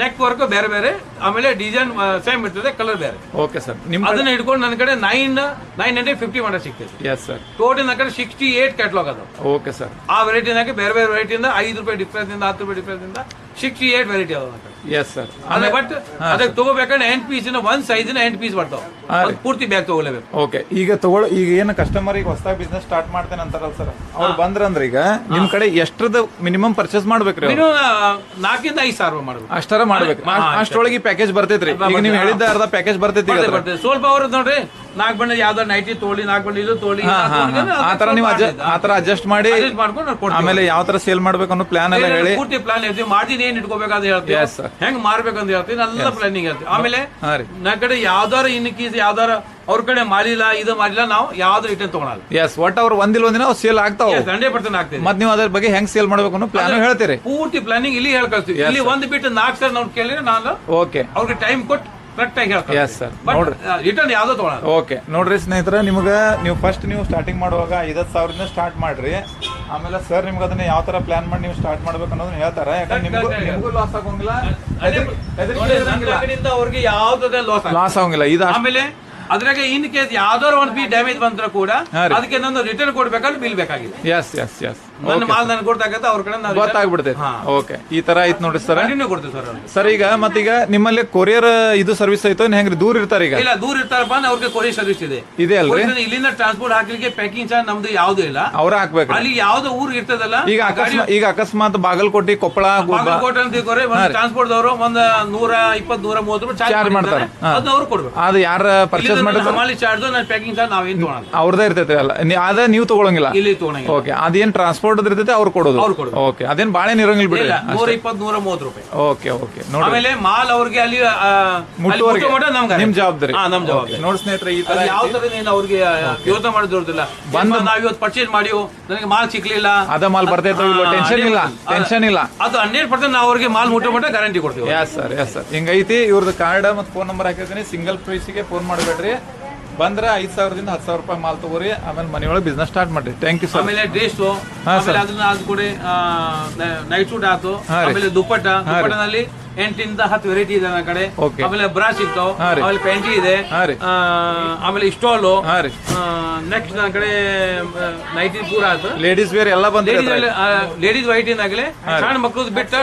ನೆಕ್ ವರ್ಕ್ ಬೇರೆ ಬೇರೆ, ಆಮೇಲೆ ಡಿಸೈನ್ ಸೇಮ್ ಇರ್ತದೆ, ಕಲರ್ ಬೇರೆ. ಓಕೆ ಸರ್ ನಿಮ್ಮ ಅದನ್ನ ಹಿಡ್ಕೊಂಡು ನನ್ನ ಕಡೆ 950 ಮಟ್ಟ ಸಿಗ್ತದೆ. ಎಸ್ ಸರ್ ಟೋಟಲ್ ನನ್ನ ಕಡೆ 68 ಕ್ಯಾಟ್ಲಾಗ್ ಅದು. ಓಕೆ ಸರ್ ಆ ವೆರೈಟಿನಾಗೆ ಬೇರೆ ಬೇರೆ ವೆರೈಟಿಯಿಂದ 5 ರೂಪಾಯಿ ಡಿಫ್ರೆನ್ಸ್ ಇಂದ 10 ರೂಪಾಯಿ ಡಿಫ್ರೆನ್ಸ್ ಇಂದ 68 ವೆರೈಟಿ ಅದಾವ ನನ್ನ ಕಡೆ. ಎಸ್ ಸರ್ ಅದೇ ಬಟ್ ಅದಕ್ಕೆ ತಗೋಬೇಕಂದ್ರೆ 8 ಪೀಸಿನ ಒಂದ್ ಸೈಜಿನ 8 ಪೀಸ್ ಬರ್ತಾವ. ಅದು ಪೂರ್ತಿ ಬ್ಯಾಗ್ ತಗೊಳ್ಳೇಬೇಕು. ಓಕೆ ಈಗ ಈಗ ಏನು ಕಸ್ಟಮರ್ ಈಗ ಹೊಸದಾಗಿ ಬಿಸ್ನೆಸ್ ಸ್ಟಾರ್ಟ್ ಮಾಡ್ತೇನೆ ಅಂತಾರಲ್ಲ ಸರ್, ಅವ್ರು ಬಂದ್ರಂದ್ರೆ ಈಗ ನಿಮ್ ಕಡೆ ಎಷ್ಟ್ರದ ಮಿನಿಮಮ್ ಪರ್ಚೇಸ್ ಮಾಡ್ಬೇಕ್ರಿ ಅವ್ರು? ಮಿನಿಮಮ್ 4 ಇಂದ 5 ಸಾವಿರ ಮಾಡ್ಬೇಕು. ಅಷ್ಟರ ಮಾಡ್ಬೇಕು. ಅಷ್ಟೊಳಗೆ ಪ್ಯಾಕೇಜ್ ಬರ್ತೈತ್ರಿ. ಈಗ ನೀವು ಹೇಳಿದ್ದ ಅರ್ಧ ಪ್ಯಾಕೇಜ್ ಬರ್ತೈತಿ. ಬರ್ತದೆ ಸ್ವಲ್ಪ ಅವ್ರ ನೋಡ್ರಿ, 4 ಬಣ್ಣ ಯಾವ್ದಾರು ನೈಟಿ ತೋಳಿ, 4 ಬಣ್ಣ ಇದು ತೋಳಿ, ಆತರ ನೀವು ಆತರ ಅಡ್ಜಸ್ಟ್ ಮಾಡಿ ಮಾಡ್ಕೊಂಡು ನಾವು ಕೊಡ್ತೀವಿ. ಆಮೇಲೆ ಯಾವ ತರ ಸೇಲ್ ಮಾಡ್ಬೇಕು ಅನ್ನೋ ಪ್ಲಾನ್ ಎಲ್ಲ ಹೇಳಿ ಪೂರ್ತಿ ಪ್ಲಾನ್ ಹೇಳ್ತೀವಿ. ಮಾರ್ಜಿನ್ ಏನ್ ಇಟ್ಕೋಬೇಕಂತ ಹೇಳ್ತೀವಿ, Yes, sir. ಹೆಂಗ್ ಮಾರ್ಬೇಕಂತ ಹೇಳ್ತೀವಿ, ಎಲ್ಲ ಪ್ಲಾನಿಂಗ್ ಹೇಳ್ತೀವಿ. ಆಮೇಲೆ ಹಾ ರೀ ನನ್ನ ಕಡೆ ಯಾವ್ದಾರ ಇನ್ನಕೀಸ್ ಯಾವ್ದಾರ ಅವ್ರ ಕಡೆ ಮಾರಿಲ್ಲ, ಇದು ಮಾಡಿಲ್ಲ, ನಾವು ಯಾವ್ದು ರಿಟರ್ನ್ ತಗೊಳಲ್ಲ. ಎಸ್ ಒಟ್ಟು ಅವ್ರು ಒಂದಿನ ಸೇಲ್ ಆಗ್ತಾವ. 100% ಆಗ್ತದೆ. ಮತ್ ನೀವು ಅದ್ರ ಬಗ್ಗೆ ಹೆಂಗ್ ಸೇಲ್ ಮಾಡ್ಬೇಕು ಅನ್ನೋ ಪ್ಲಾನ್ ಹೇಳ್ತೀರಿ. ಪೂರ್ತಿ ಪ್ಲಾನಿಂಗ್ ಇಲ್ಲಿ ಹೇಳ್ಕಳ್ತೀವಿ. Yes, ಇಲ್ಲಿ sir. ಒಂದ್ ಬಿಟ್ಟು 4 ಸರ್ ನಾವು ಕೇಳಿದ್ರೆ ನಾನು ಓಕೆ ಅವ್ರಿಗೆ ಟೈಮ್ ಕೊಟ್ಟು ಕರೆಕ್ಟ್ ಆಗಿ Yes, sir. ಹೇಳ್ತೀನಿ. ನೋಡ್ರಿ. ರಿಟರ್ನ್ ಯಾವ್ದೋ ತಗೊಳಲ್ಲ. ಓಕೆ ನೋಡ್ರಿ ಸ್ನೇಹಿತರೆ, ನಿಮ್ಗೆ ನೀವು ಫಸ್ಟ್ ನೀವು ಸ್ಟಾರ್ಟಿಂಗ್ ಮಾಡುವಾಗ 50,000 ಸ್ಟಾರ್ಟ್ ಮಾಡ್ರಿ. ಆಮೇಲೆ ಸರ್ ನಿಮ್ಗೆ ಅದನ್ನ ಯಾವ ತರ ಪ್ಲಾನ್ ಮಾಡಿ ನೀವು ಸ್ಟಾರ್ಟ್ ಮಾಡ್ಬೇಕು ಅನ್ನೋದನ್ನ ಹೇಳ್ತಾರೆ. ಯಾಕಂದ್ರೆ ನಿಮಗೂ ಲಾಸ್ ಆಗೋಂಗಿಲ್ಲ, ನೋಡಿ, ನನ್ನ ಕಡೆಯಿಂದ ಅವ್ರಿಗೆ ಯಾವ್ದೇ ಲಾಸ್ ಆಗೋಂಗಿಲ್ಲ. ಇದು ಆಮೇಲೆ ಅದ್ರಾಗ ಇನ್ ಕೇಸ್ ಯಾವ್ದಾರು ಒಂದು ಪೀಸ್ ಡ್ಯಾಮೇಜ್ ಬಂದ್ರೆ ಕೂಡ ಹಾ ರೀ. ಅದಕ್ಕೆ ನಾನು ರಿಟರ್ನ್ ಕೊಡ್ಬೇಕಾದ್ರೆ ಬಿಲ್ ಬೇಕಾಗಿದೆ. ಎಸ್ ಎಸ್ ಎಸ್ ನನ್ನ ಮಾಲ್ ನನಗೆ ಕೊಡ್ತಾಗತ್ತೆ, ಅವ್ರ ಕಡೆ ನಾವು ಗೊತ್ತಾಗ್ಬಿಡ್ತೈತೆ. ಹಾ. ಓಕೆ ಈ ತರ ಐತ್ ನೋಡ್ರಿ ಸರ್. ಕಂಟಿನ್ಯೂ ಕೊಡ್ತೀವಿ ಸರ್ ಅವ್ರಿಗೆ. ಸರ್ ಈಗ ಮತ್ತೀಗ ನಿಮ್ಮಲ್ಲಿ ಕೊರಿಯರ್ ಇದು ಸರ್ವಿಸ್ ಐತೋ ಹೆಂಗ್ರಿ? ದೂರ ಇರ್ತಾರೆ ಈಗ? ಇಲ್ಲ, ದೂರ ಇರ್ತಾರಪ್ಪ ಅಂದ್ರೆ ಅವ್ರಿಗೆ ಕೊರಿಯರ್ ಸರ್ವಿಸ್ ಇದೆ. ಇದೆ ಅಲ್ರಿ? ಕೊರಿಯರ್ ಇಲ್ಲಿಂದ ಟ್ರಾನ್ಸ್ಪೋರ್ಟ್ ಹಾಕ್ಲಿಕ್ಕೆ ಪ್ಯಾಕಿಂಗ್ ಚಾರ್ಜ್ ನಮ್ದು ಯಾವ್ದು ಇಲ್ಲ. ಅವ್ರ ಹಾಕ್ಬೇಕು. ಅಲ್ಲಿ ಯಾವ್ದು ಊರ್ ಇರ್ತದಲ್ಲ, ಈಗ ಅಕಸ್ಮಾತ್ ಬಾಗಲಕೋಟೆ, ಕೊಪ್ಪಳ, ಬಾಗಲಕೋಟೆ ಅಂತ ತಿಳ್ಕೊರಿ, ಒಂದು ಟ್ರಾನ್ಸ್ಪೋರ್ಟ್ ದವರು ಒಂದು 120-130 ರೂಪಾಯಿ ಚಾರ್ಜ್ ಮಾಡ್ತಾರೆ. ಅದನ್ನ ಅವ್ರು ಕೊಡ್ಬೇಕು. ಅದು ಯಾರ ಪರ್ಚೇಸ್ ಮಾಡಿದ್ರೆ ಹಮಾಲಿ ಚಾರ್ಜ್, ನಾನು ಪ್ಯಾಕಿಂಗ್ ಚಾರ್ಜ್ ನಾವೇನ್ ತಗೊಳಲ್ಲ. ಅವ್ರದೇ ಇರ್ತೈತೆ ಅಲ್ಲ, ಅದ ನೀವು ತಗೊಳಂಗಿಲ್ಲ ಇಲ್ಲಿ ತಗೊಳಂಗಿಲ್ಲ. ಓಕೆ ಅದೇನ್ ಟ್ರಾನ್ಸ್ಪೋರ್ಟ್ ಇರ್ತೈತೆ ಅವ್ರು ಕೊಡೋದು. ಅವ್ರು ಕೊಡೋದು. ಓಕೆ ಅದೇನ್ ಬಾಳೆ ಇರಂಗಿಲ್ಲ ಬಿಡಿ. 120-130 ರೂಪಾಯಿ. ಓಕೆ ಓಕೆ ನೋಡಿ. ಆಮೇಲೆ ಮಾಲ್ ಅವ್ರಿಗೆ ಅಲ್ಲಿ ಮುಟ್ಟುವರೆಗೆ ನಮ್ಗೆ ನಿಮ್ ಜವಾಬ್ದಾರಿ. ನಮ್ ಜವಾಬ್ದಾರಿ. ನೋಡಿ ಸ್ನೇಹಿತರೆ, ಈ ತರ ಯಾವ ತರ ಅವ್ರಿಗೆ ಯೋಚನೆ ಮಾಡಿದ್ರಲ್ಲ, ನಾವ್ ಇವತ್ತು ಪರ್ಚೇಸ್ ಮಾಡಿ ನನಗೆ ಮಾಲ್ ಸಿಕ್ಲಿಲ್ಲ, ಅದ ಮಾಲ್ ಬರ್ತೈತೆ, ಟೆನ್ಷನ್ ಇಲ್ಲ, ಟೆನ್ಷನ್ ಇಲ್ಲ. ಅದು 100% ನಾವು ಅವ್ರಿಗೆ ಮಾಲ್ ಮುಟ್ಟೋ ಮಟ್ಟ ಗ್ಯಾರಂಟಿ ಕೊಡ್ತೀವಿ. Yes sir yes sir. ಹಿಂಗೈತಿ. ಇವ್ರದ್ದು ಕಾರ್ಡ್ ಮತ್ತು ಫೋನ್ ನಂಬರ್ ಹಾಕಿರ್ತೀನಿ. ಸಿಂಗಲ್ ಪ್ರೈಸಿಗೆ ಫೋನ್ ಮಾಡಬೇಡ್ರಿ. ಬಂದ್ರೆ 5,000 ದಿಂದ 10,000 ರೂಪಾಯಿ ಮಾಲ್ ತಗೋರಿ. ಆಮೇಲೆ ಮನೆಯೊಳಗೆ ಬಿಸ್ನೆಸ್ ಸ್ಟಾರ್ಟ್ ಮಾಡ್ರಿ. Thank you sir. ಆಮೇಲೆ ಡ್ರೆಸ್, ಹಾ, ಆಮೇಲೆ ಅದನ್ನ ಅದು ಕೂಡ ನೈಟ್ ಸೂಟ್ ಆಯ್ತು. ಆಮೇಲೆ ದುಪ್ಪಟ್ಟನಲ್ಲಿ 8 10 ವೆರೈಟಿ ಇದೆ ನನ್ನ ಕಡೆ. Okay. ಆಮೇಲೆ ಬ್ರಾ ಸಿಗ್ತಾವ, ಹಾ ರೀ. ಆಮೇಲೆ ಪ್ಯಾಂಟಿ ಇದೆ, ಹಾ ರೀ. ಆಮೇಲೆ ಸ್ಟೋಲು. ಹಾ ರೀ. ನೆಕ್ಸ್ಟ್ ನನ್ನ ಕಡೆ ನೈಟಿ ಪೂರ ಆಯ್ತು. ಲೇಡೀಸ್ ವೇರ್ ಎಲ್ಲ ಬಂದ್ರಿ ಲೇಡೀಸ್ ವೈಟ್ ಏನಾಗಲಿ ಸಣ್ಣ ಮಕ್ಕಳದ್ದು ಬಿಟ್ಟ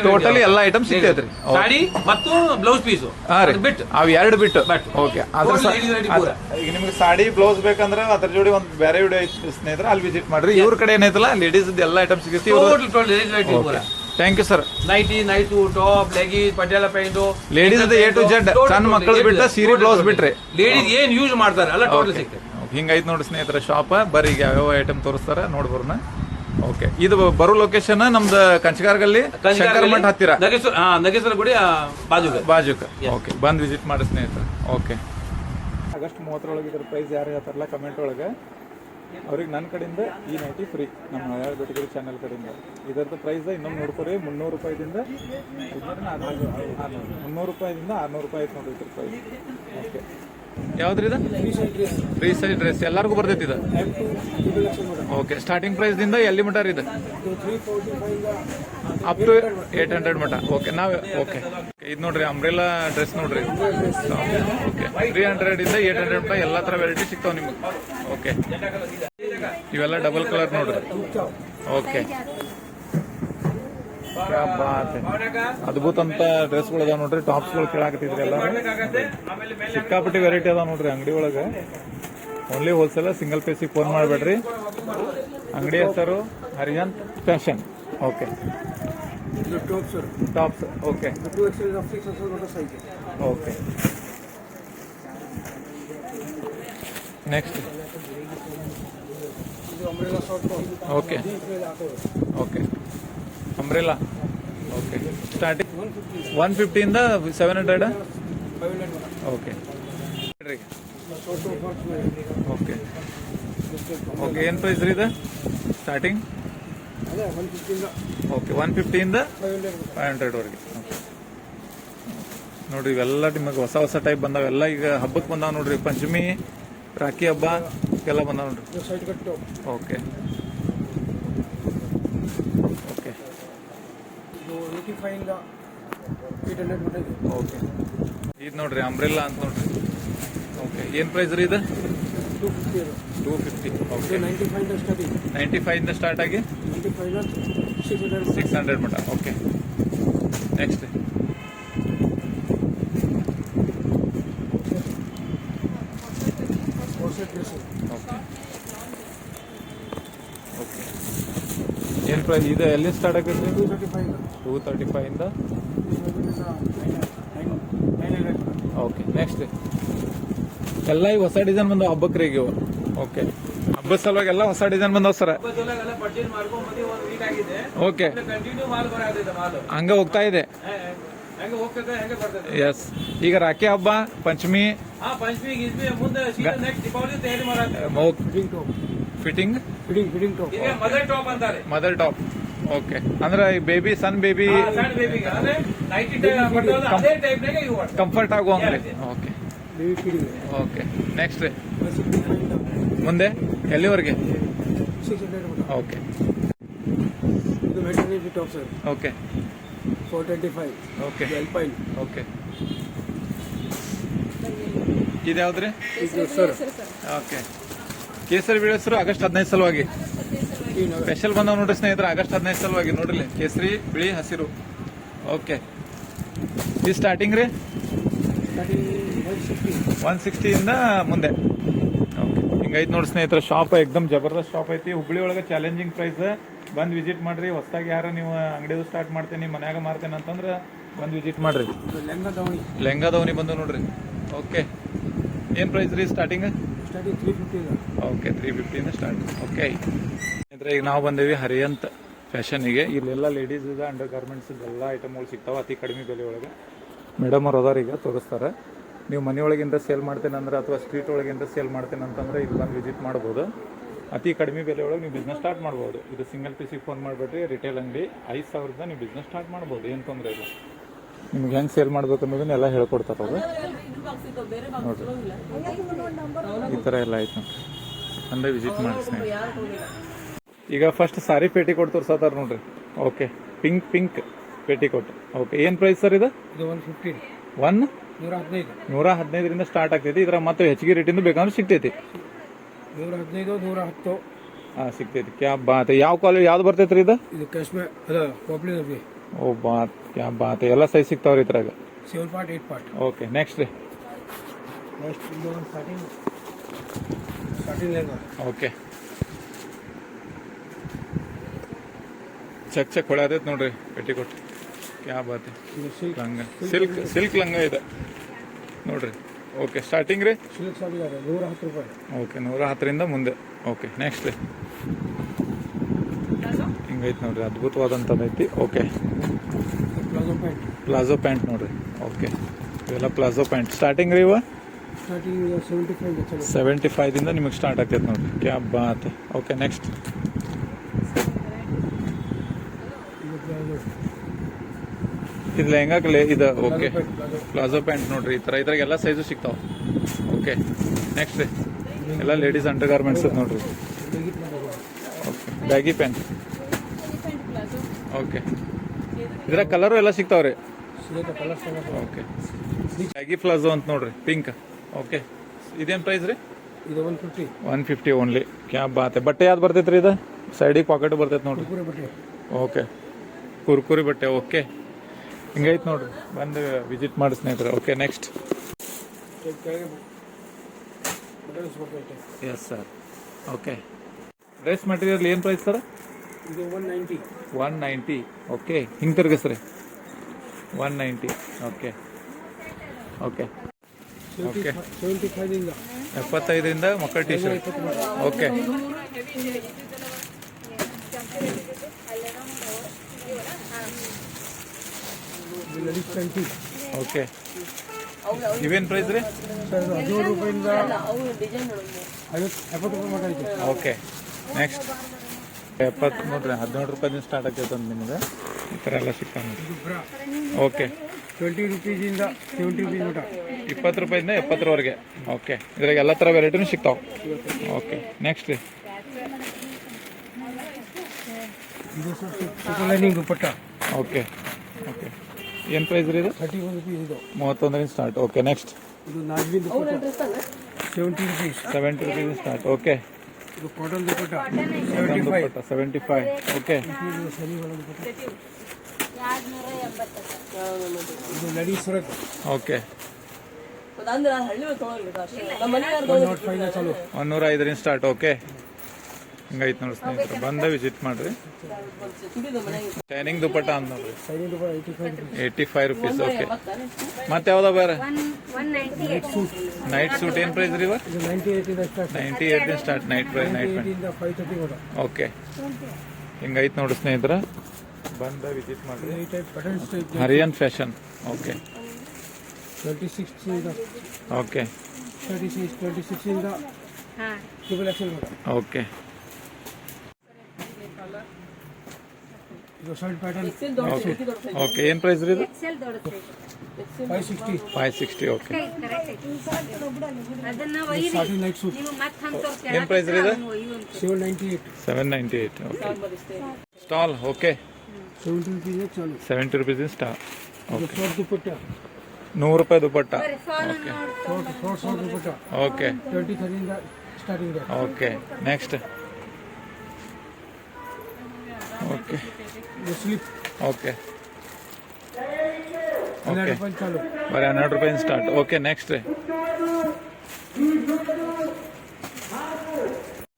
ಟೋಟಲಿ ಎಲ್ಲ ಐಟಮ್ ಸಿಗ್ತೈತ್ರಿ. ಸಾಡಿ ಮತ್ತು ಬ್ಲೌಸ್ ಪೀಸು ಹಾ ರೀ, ಬಿಟ್ಟು ಅವ್ ಎರಡು ಬಿಟ್ಟು. ಬಿಟ್ಟು. ಓಕೆ, ಪೂರ. ಈಗ ನಿಮ್ಗೆ ಸಾಡಿ ಬ್ಲೌಸ್ ಬೇಕಂದ್ರೆ ಅದ್ರ ಜೋಡಿ ಒಂದು ಬೇರೆ ವಿಡಿಯೋ ಐತಿ ಸ್ನೇಹಿತರೆ, ಅಲ್ಲಿ ವಿಸಿಟ್ ಮಾಡ್ರಿ. ಇವ್ರ ಕಡೆ ಏನೈತಲ್ಲ ಲೇಡೀಸ್ ಎಲ್ಲ ಐಟಮ್ ಸಿಗುತ್ತೆ. ಟೋಟಲ್ ಲೇಡೀಸ್ ವೈಟ್ ಪೂರ. Thank you sir. Night top leggings Patiala pant ladies A to Z, ಸಣ್ಣ ಮಕ್ಕಳು ಬಿಟ್ಟ ಸೀರೆ ಬ್ಲೌಸ್ ಬಿಟ್ರೆ ಲೇಡೀಸ್ ಏನ್ ಯೂಸ್ ಮಾಡ್ತಾರೆ ಅಲ್ಲ ಟೋಟಲ್ ಸಿಗ್ತದೆ. ಹಿಂಗೈತ್ ನೋಡಿ ಸ್ನೇಹಿತರ ಶಾಪ್. ಬರ್ರಿ ಈಗ ಯಾವ್ಯಾವ ಐಟಮ್ ತೋರಿಸ್ತಾರ ನೋಡ್ಬರ್ನ. ಓಕೆ, ಇದು ಬರೋ ಲೊಕೇಶನ್ ನಮ್ದು ಕಂಚಗಾರ್ಗಲ್ಲಿ ಶಂಕರ ಮಠ ಹತ್ತಿರ ನಗೇಶ್ವರ ಗುಡಿ ಬಾಜುಕ. ಓಕೆ, ಬಂದ್ ವಿಸಿಟ್ ಮಾಡಿ ಸ್ನೇಹಿತರೆ. ಓಕೆ, ಆಗಸ್ಟ್ 30 ಇದ್ರ ಪ್ರೈಸ್ ಯಾರು ಹೇಳ್ತಾರಲ್ಲ ಕಮೆಂಟ್ ಒಳಗೆ ಅವ್ರಿಗೆ ನನ್ನ ಕಡೆಯಿಂದ ಈ ನೈಟಿ ಫ್ರೀ, ನಮ್ಮ ಮಲಯಾಳ ಬೆಟಗಿರಿ ಚಾನಲ್ ಕಡೆಯಿಂದ. ಇದರದ್ದು ಪ್ರೈಸ್ ಇನ್ನೊಂದು ನೋಡ್ಕೊರಿ, 300 ರೂಪಾಯಿದಿಂದ 300 ರೂಪಾಯಿದಿಂದ 600 ರೂಪಾಯಿ ಐತೆ ನೋಡ್ರಿ ಇದ್ರ ಪ್ರೈಸ್. ಓಕೆ, ಯಾವ್ದ್ರಿ ಇದು? ಫ್ರೀ ಸೈಜ್ ಡ್ರೆಸ್ ಎಲ್ಲರಿಗೂ ಬರ್ತೈತಿ ಇದು. ಓಕೆ, ಸ್ಟಾರ್ಟಿಂಗ್ ಪ್ರೈಸ್ ದಿಂದ ಎಲ್ಲಿ ಮಟ ಇದು? ಅಪ್ ಟು 800 ಮಟ. ಓಕೆ, ನಾವು ಓಕೆ ಇದು ನೋಡ್ರಿ ಅಂಬ್ರೆಲಾ ಡ್ರೆಸ್ ನೋಡ್ರಿ. ಓಕೆ, 300 ಇಂದ 800 ಮಟ ಎಲ್ಲಾ ತರ ವೆರೈಟಿ ಸಿಗ್ತಾವ ನಿಮ್ಗೆ. ಓಕೆ, ಇವೆಲ್ಲ ಡಬಲ್ ಕಲರ್ ನೋಡ್ರಿ. ಓಕೆ, ಅದ್ಭುತ ಅಂತ ಡ್ರೆಸ್ಗಳು ಅದಾವ ನೋಡ್ರಿ. ಟಾಪ್ಸ್ಗಳು ಕೇಳಾಕತ್ತಿದ್ರಿ ಎಲ್ಲ, ಸಿಕ್ಕಾಪಟ್ಟಿ ವೆರೈಟಿ ಅದಾವ ನೋಡ್ರಿ ಅಂಗಡಿ ಒಳಗೆ. ಓನ್ಲಿ ಹೋಲ್ಸೇಲ್, ಸಿಂಗಲ್ ಪೀಸಿಗೆ ಫೋನ್ ಮಾಡಬೇಡ್ರಿ. ಅಂಗಡಿ ಹೆಸರು Harihant fashion. Okay, tops. Okay okay, next. Okay okay, umbrella. Okay, starting 150 ಇಂದ 700. ಓಕೆ ಓಕೆ ಓಕೆ, ಏನು ಪ್ರೈಸ್ ರೀ ಇದು ಸ್ಟಾರ್ಟಿಂಗ್? ಓಕೆ, 150 ಇಂದ 500 ವರೆಗೆ. ನೋಡ್ರಿ ಇವೆಲ್ಲ ನಿಮಗೆ ಹೊಸ ಹೊಸ ಟೈಪ್ ಬಂದಾವ. ಎಲ್ಲ ಈಗ ಹಬ್ಬಕ್ಕೆ ಬಂದಾವ ನೋಡ್ರಿ. ಪಂಚಮಿ, ರಾಖಿ ಹಬ್ಬ ಎಲ್ಲ ಬಂದಾವ ನೋಡ್ರಿ. ಓಕೆ ಓಕೆ ಓಕೆ, ಇದು ನೋಡ್ರಿ ಅಂಬ್ರೆಲ್ಲಾ ಅಂತ ನೋಡ್ರಿ. ಓಕೆ, ಏನ್ ಪ್ರೈಸ್ ರೀ ಇದು? 250. ಓಕೆ, 95 ಇಂದ ಸ್ಟಾರ್ಟ್ ಆಗಿ 600 ಮಟ. Okay, next. ಓಕೆ ಓಕೆ, ಏನ್ ಪ್ರೈಸ್ ಇದು? ಎಲ್ಲಿ ಸ್ಟಾರ್ಟ್ ಆಗುತ್ತೆ? 235 ಇಂದ. Okay, next. ಎಲ್ಲ ಈ ಹೊಸ ಡಿಸೈನ್ ಬಂದಾವ ಹಬ್ಬಕ್ರಿ ಈಗ. ಓಕೆ, ಹಬ್ಬದ ಸಲುವಾಗಿ ಎಲ್ಲ ಹೊಸ ಡಿಸೈನ್ ಬಂದಾವ ಸರ್. ಓಕೆ, ಹಂಗ ಹೋಗ್ತಾ ಇದೆ. ಎಸ್, ಈಗ ರಾಖಿ ಹಬ್ಬ, Panchami, fitting mother top. Okay, ಅಂದ್ರೆ ಬೇಬಿ ಸನ್ ಬೇಬಿ ಕಂಫರ್ಟ್ ಆಗುವಂಗ್ರಿ. ಓಕೆ ಓಕೆ, ನೆಕ್ಸ್ಟ್ ರೀ ಮುಂದೆ ಎಲ್ಲಿವರೆಗೆ? Okay okay 425. Okay Alpine. Okay, ಇದ್ಯಾವ್ದ್ರಿ ಸರ್? ಓಕೆ, ಕೇಸರಿ ಬಿಳಿ ಹೆಸರು ಆಗಸ್ಟ್ 15 ಸಲುವಾಗಿ ಸ್ಪೆಷಲ್ ಬಂದಾವ ನೋಡ್ರಿ ಸ್ನೇಹಿತರೆ. ಆಗಸ್ಟ್ 15 ಸಲುವಾಗಿ ನೋಡ್ರಿ, ಕೇಸರಿ ಬಿಳಿ ಹಸಿರು. ಓಕೆ, ಈ ಸ್ಟಾರ್ಟಿಂಗ್ ರೀ 160 ಇಂದ ಮುಂದೆ. ಓಕೆ, ಹಿಂಗೈತಿ ನೋಡಿ ಸ್ನೇಹಿತರೆ ಶಾಪ್. ಎಕ್ದಮ್ ಜಬರ್ದಸ್ತ್ ಶಾಪ್ ಐತಿ. ಹುಬ್ಳಿ ಒಳಗೆ ಚಾಲೆಂಜಿಂಗ್ ಪ್ರೈಸ್. ಬಂದು ವಿಸಿಟ್ ಮಾಡ್ರಿ. ಹೊಸದಾಗಿ ಯಾರ ನೀವು ಅಂಗಡಿದು ಸ್ಟಾರ್ಟ್ ಮಾಡ್ತೇನೆ, ಮನ್ಯಾಗ ಮಾರ್ತೇನೆ ಅಂತಂದ್ರೆ ಬಂದು ವಿಸಿಟ್ ಮಾಡ್ರಿ. ಲೆಹಂಗಾ ದಾವಣಿ ಬಂದು ನೋಡ್ರಿ. ಓಕೆ, ಏನ್ ಪ್ರೈಸ್ ರೀ ಸ್ಟಾರ್ಟಿಂಗ್? 350. ಓಕೆ, 350 ಇಂದ ಸ್ಟಾರ್ಟ್. ಓಕೆ, ಈಗ ನಾವು ಬಂದೇವಿ ಹರಿಹಂತ್ ಫ್ಯಾಷನ್ಗೆ. ಇಲ್ಲೆಲ್ಲ ಲೇಡೀಸ್ ಅಂಡರ್ ಗಾರ್ಮೆಂಟ್ಸ್ ಎಲ್ಲ ಐಟಮ್ಗಳು ಸಿಗ್ತಾವೆ ಅತಿ ಕಡಿಮೆ ಬೆಲೆ ಒಳಗೆ. ಮೇಡಮ್ ಅವ್ರು ಅದಾರ, ಈಗ ತೋರಿಸ್ತಾರೆ. ನೀವು ಮನೆಯೊಳಗಿಂದ ಸೇಲ್ ಮಾಡ್ತೇನೆ ಅಂದ್ರೆ ಅಥವಾ ಸ್ಟ್ರೀಟ್ ಒಳಗಿಂದ ಸೇಲ್ ಮಾಡ್ತೇನೆ ಅಂತಂದ್ರೆ ಇಲ್ಲಿ ಬಂದು ವಿಸಿಟ್ ಮಾಡ್ಬೋದು. ಅತಿ ಕಡಿಮೆ ಬೆಲೆ ಒಳಗೆ ನೀವು ಬಿಸ್ನೆಸ್ ಸ್ಟಾರ್ಟ್ ಮಾಡ್ಬೋದು. ಇದು ಸಿಂಗಲ್ ಪೀಸಿಗೆ ಫೋನ್ ಮಾಡಿಬಿಟ್ರಿ. ರಿಟೇಲ್ ಅಂಗಡಿ 5,000 ನೀವು ಬಿಸ್ನೆಸ್ ಸ್ಟಾರ್ಟ್ ಮಾಡ್ಬೋದು, ಏನು ತೊಂದರೆ ಇಲ್ಲ. ನಿಮ್ಗೆ ಹೆಂಗೆ ಸೇಲ್ ಮಾಡ್ಬೇಕು ಅನ್ನೋದನ್ನೆಲ್ಲ ಹೇಳ್ಕೊಡ್ತಾರೆ ಅವರು. ನೋಡ್ರಿ ಈ ಥರ ಎಲ್ಲ ಆಯ್ತು ನೋಡ್ರಿ. ಅಂದ್ರೆ ವಿಸಿಟ್ ಮಾಡಿ ಸ್ನೇಹಿತರೆ. ಈಗ ಫಸ್ಟ್ ಸಾರಿ ಪೇಟಿ ಕೊಟ್ಟು ತೋರ್ಸತ್ತಾರ ನೋಡ್ರಿ. Okay, pink petticoat. ಓಕೆ, ಏನು ಪ್ರೈಸ್ ಸರ್ ಇದು? ಇದು 115. 115. 115ರಿಂದ ಸ್ಟಾರ್ಟ್ ಆಗ್ತೈತಿ. ಇದ್ರ ಮತ್ತೆ ಹೆಚ್ಚಿಗೆ ರೇಟಿಂದ ಬೇಕಂದ್ರೆ ಸಿಗ್ತೈತಿ. 115, 110. ಹಾಂ, ಸಿಗ್ತೈತಿ. ಕ್ಯಾ ಬಾತ್. ಯಾವ ಕ್ವಾಲಿಟಿ ಯಾವ್ದು ಬರ್ತೈತ್ರಿ ಇದು? ಇದು ಕಾಶ್ಮೀರ್ ಅದ ಪಾಪ್ಯುಲರ್ ಅಭಿ. ಓ ಬಾತ್, ಕ್ಯಾ ಬಾತ್. ಎಲ್ಲ ಸೈಜ್ ಸಿಗ್ತಾವ್ರಿ ಇದ್ರಾಗ. 7 part, 8 part. ಓಕೆ, ನೆಕ್ಸ್ಟ್ ರೀ. ನೆಕ್ಸ್ಟ್ ಇದು ಒಂದು ಸಾಟಿನ್ ಲೆಹಂಗಾ. ಓಕೆ, ಚಕ್ ಹೊಳ್ಯಾದೈತೆ ನೋಡ್ರಿ ಪೆಟಿಕೋಟ್. ಕ್ಯಾ ಬಾತ್. ಇದು ಸಿಲ್ಕ್. ಲಂಗ ಸಿಲ್ಕ್ ಲಂಗ ಇದೆ ನೋಡ್ರಿ. ಓಕೆ, ಸ್ಟಾರ್ಟಿಂಗ್ ರೀ? ಸಿಲ್ಕ್ ಸಾಡಿ ಅದ 110 ರೂಪಾಯಿ. ಓಕೆ, 110ರಿಂದ ಮುಂದೆ. ಓಕೆ, ನೆಕ್ಸ್ಟ್ ರೀ. ಹಿಂಗೈತೆ ನೋಡ್ರಿ, ಅದ್ಭುತವಾದಂಥದ್ದೈತಿ. Okay, palazzo pant. Palazzo pant ನೋಡ್ರಿ. ಓಕೆ, ಇವೆಲ್ಲ ಪ್ಲಾಜೋ ಪ್ಯಾಂಟ್. ಸ್ಟಾರ್ಟಿಂಗ್ ರೀ ಇವ? ಸ್ಟಾರ್ಟಿಂಗ್ 75 ಚಲೋ. 75ದಿಂದ ನಿಮಗೆ ಸ್ಟಾರ್ಟ್ ಆಗ್ತೈತೆ ನೋಡ್ರಿ. ಕ್ಯಾ ಬಾತ್. Okay, next. ಇದು ಪ್ಲಾಜೋ. ಇದು ಲೆಹಂಗಾಕ್ಲೆ ಇದು. Okay, palazzo. ಪ್ಲಾಜೋ ಪ್ಯಾಂಟ್ ನೋಡ್ರಿ. ಈ ಥರ ಇದ್ರಾಗೆಲ್ಲ ಸೈಜು ಸಿಗ್ತಾವೆ. ಓಕೆ, ನೆಕ್ಸ್ಟ್ ರೀ. ಎಲ್ಲ ಲೇಡೀಸ್ ಅಂಡರ್ ಗಾರ್ಮೆಂಟ್ಸ್ ನೋಡ್ರಿ. Okay, baggy pant. ಓಕೆ, ಇದ್ರ ಕಲರು ಎಲ್ಲ ಸಿಗ್ತಾವ್ರಿ. ಸಿಲ್ಕ್ ಕಲರ್ ಸಿಗುತ್ತೆ. ಓಕೆ, ಬ್ಯಾಗಿ ಪ್ಲಾಜೋ ಅಂತ ನೋಡ್ರಿ, ಪಿಂಕ್. ಓಕೆ, ಇದೇನು ಪ್ರೈಸ್ ರೀ? ಇದು 150. 150 ಓನ್ಲಿ. ಕ್ಯಾ ಬಾತ್. ಬಟ್ಟೆ ಯಾವ್ದು ಬರ್ತೈತ್ರಿ ಇದು? ಸೈಡಿಗೆ ಪಾಕೆಟ್ ಬರ್ತೈತೆ ನೋಡ್ರಿ. ಕುರ್ಕುರೆ ಬಟ್ಟೆ. ಓಕೆ, ಕುರ್ಕುರಿ ಬಟ್ಟೆ. ಓಕೆ, ಹಿಂಗೈತೆ ನೋಡ್ರಿ, ಬಂದು ವಿಸಿಟ್ ಮಾಡಿ ಸ್ನೇಹಿತರೆ. Okay, next. ಕೆಳಗೆ ಬಟನ್ಸ್ ಬರ್ತೈತೆ. Yes sir. Okay, dress material ಏನು ಪ್ರೈಸ್ ಸರ್? ಇದು 190. 190. ಓಕೆ, ಹಿಂಗೆ ತಿರ್ಗಿಸ್ರಿ. 190. Okay, okay, okay. 75 75ರಿಂದ ಮಕ್ಕಳ T shirt. Okay, ladies panty. Okay, ಇವೇನು ಪ್ರೈಸ್ ರೀ? ಸರ್ ಇದು 17 ರೂಪಾಯಿಂದ 70 ರೂಪಾಯಿ ಮಟ್ಟ ಐತೆ. Okay, next. 70 ನೋಡ್ರಿ, 17 ರೂಪಾಯಿಂದ ಸ್ಟಾರ್ಟ್ ಆಗ್ತೈತೆ ಅಂತ ನಿಮಗೆ. ಈ ಥರ ಎಲ್ಲ ಸಿಗ್ತಾವೆ ನೋಡ್ರಿ. ಇದು ಬ್ರಾ ಓಕೆ, 20 ರೂಪೀಸಿಂದ 70 ರೂಪೀಸ್ ಮಟ್ಟ. 20 ರೂಪಾಯಿಂದ 70ರವರೆಗೆ. ಓಕೆ, ಇದ್ರಾಗ ಎಲ್ಲ ಥರ ವೆರೈಟಿನೂ ಸಿಗ್ತಾವೆ. ಓಕೆ, ನೆಕ್ಸ್ಟ್ ರೀ. ಇದು ಸರ್ ಲೈನಿಂಗ್ ದುಪ್ಪಟ್ಟ. ಓಕೆ, ಓಕೆ, ಏನು ಪ್ರೈಸ್ ರೀ ಇದು? 31 ರೂಪೀಸ್ ಇದು. 31ರಿಂದ ಸ್ಟಾರ್ಟ್. Okay, next. ಇದು ನಾಜ್ಮೀನ್ ದುಪ್ಪಟ್ಟ 70 ರೂಪೀಸ್. 70 rupees start. ಓಕೆ, ಇದು ಕಾಟನ್ ದುಪ್ಪಟ್ಟ ಕಾಟನ್ 75. ದುಪ್ಪಟ್ಟ 75. ಓಕೆ, ಇದು ಸರಿ ಒಳಗೆ ದುಪ್ಪಟ್ಟ. ಇದು ಲೇಡೀಸ್ ಸುರತ್ ಓಕೆ, 105 ಚಾಲು. 105ರಿಂದ ಸ್ಟಾರ್ಟ್. ಓಕೆ, ಹಿಂಗೈತೆ ನೋಡಿ ಸ್ನೇಹಿತರೆ, ಬಂದ ವಿಸಿಟ್ ಮಾಡ್ರಿ. ಶೈನಿಂಗ್ ದುಪ್ಪಟ್ಟ ಅಂತ ನೋಡ್ರಿ, ಸೈನಿಂಗ್ ದುಪ್ಪಟ್ಟ 85 ರೂಪೀಸ್. ಓಕೆ, ಮತ್ತೆ ಯಾವ್ದ ಬೇರೆ? ನೈಟ್ ಸೂಟ್ ಏನು ಪ್ರೈಸ್ ರೀ ಇವ? ಇದು 98 ಇಂದ ಸ್ಟಾರ್ಟ್. 98ರಿಂದ ಸ್ಟಾರ್ಟ್. ನೈಟ್ ಪ್ರೈಸ್, ನೈಟ್ 98 ಇಂದ 530 ಮಟ್ಟ. ಓಕೆ, ಹಿಂಗೈತೆ ನೋಡಿ ಸ್ನೇಹಿತರೆ, ಬಂದ ವಿಸಿಟ್ ಮಾಡ್ರಿ. ಈ type buttons type Hariyan fashion. Okay, 26 ಇಂದ ಓಕೆ, 26 ಇಂದ ಟ್ರಿಪಲ್ ಎಕ್ಸೆಲ್ ಮಟ್ಟ. ಓಕೆ, ಇದು ಶರ್ಟ್ ಪ್ಯಾಟರ್ನ್ ಓಕೆ, ಓಕೆ, ಏನು ಪ್ರೈಸ್ ರೀ ಇದು? 560. 560. ಓಕೆ, ಸಾಟಿ ನೈಟ್ ಸೂಟ್ ಏನು ಪ್ರೈಸ್ ರೀ ಇದು? 798. 798. Okay, stall. ಓಕೆ, 70 ರೂಪೀಸ್ ಚಾಲು. 70 ರೂಪೀಸ್ ಸ್ಟಾಲ್. ಇದು ಫ್ರಾಕ್ ದುಪ್ಪಟ್ಟ 100 ರೂಪಾಯಿ ದುಪ್ಪಟ್ಟ. ಫ್ರಾಕ್ ದುಪ್ಪಟ್ಟ ಓಕೆ, 23 ಇಂದ ಸ್ಟಾರ್ಟಿಂಗ್. Okay, next. ಓಕೆ, ಇದು ಸ್ಲಿಪ್ ಓಕೆ, 12 ಓಕೆ, ರೂಪಾಯಿ ಚಾಲು. ಬರೀ 12 ರೂಪಾಯಿಂದ ಸ್ಟಾರ್ಟ್. ಓಕೆ, ನೆಕ್ಸ್ಟ್ ರೀ.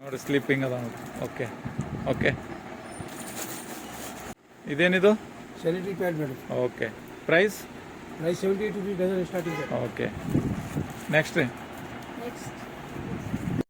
ನೋಡಿ ಸ್ಲೀಪಿಂಗ್ ಅದ ನೋಡಿ. ಓಕೆ, ಓಕೆ, ಇದೇನಿದು? Sanitary pad madam. Okay, price? Price 78 rupees dozen starting. Okay, next ರೀ. Next.